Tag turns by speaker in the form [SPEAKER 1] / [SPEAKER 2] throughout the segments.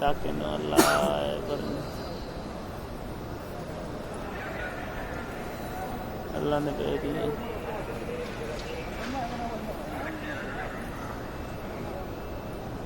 [SPEAKER 1] ताकि न अल्लाह अल्लाह ने कह दिए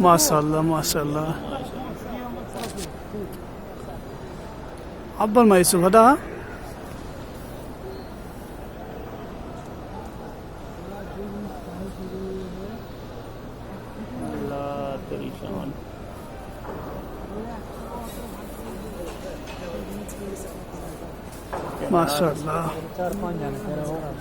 [SPEAKER 2] माशाल्लाह माशाल्लाह अब्बल माइसू हदा
[SPEAKER 1] अल्लाह तेरी शान
[SPEAKER 2] माशाल्लाह
[SPEAKER 3] 4-5 जाने तेरा हो रहा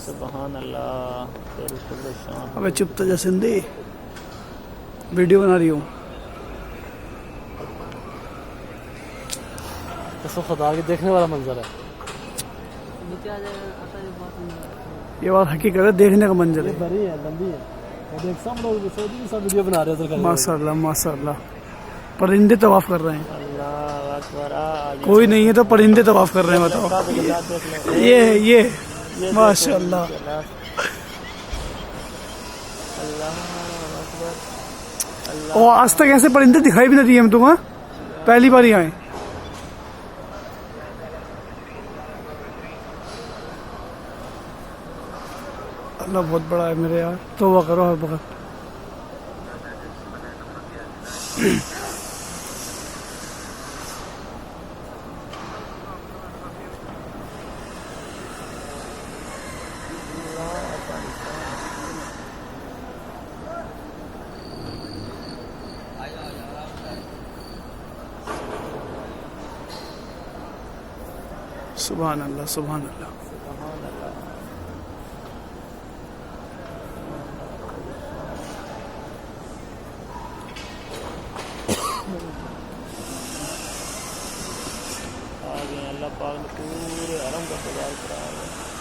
[SPEAKER 1] सुभान अल्लाह तेरी कुल शान
[SPEAKER 2] अबे चुप तो जा सिंधी वीडियो बना रही हूँ
[SPEAKER 3] तो खुदा के देखने वाला मंजर है
[SPEAKER 2] ये बात हकीकत है देखने का मंजर है
[SPEAKER 3] बड़ी है लंबी है और देख सब लोग सऊदी में सब वीडियो बना रहे हैं
[SPEAKER 2] माशाल्लाह माशाल्लाह परिंदे तवाफ कर रहे हैं
[SPEAKER 1] अल्लाह अकबर
[SPEAKER 2] कोई नहीं है तो परिंदे तवाफ कर रहे हैं बताओ ये माशाल्लाह और आज तक ऐसे परिंदे दिखाई भी नहीं दिए हम तुम हाँ? पहली बार ही आए अल्लाह बहुत बड़ा है मेरे यार तौबा करो हर वक्त सुभान अल्लाह सुभान अल्लाह
[SPEAKER 1] आ गए अल्लाह पाक ने पूरे हरम का बाजार करा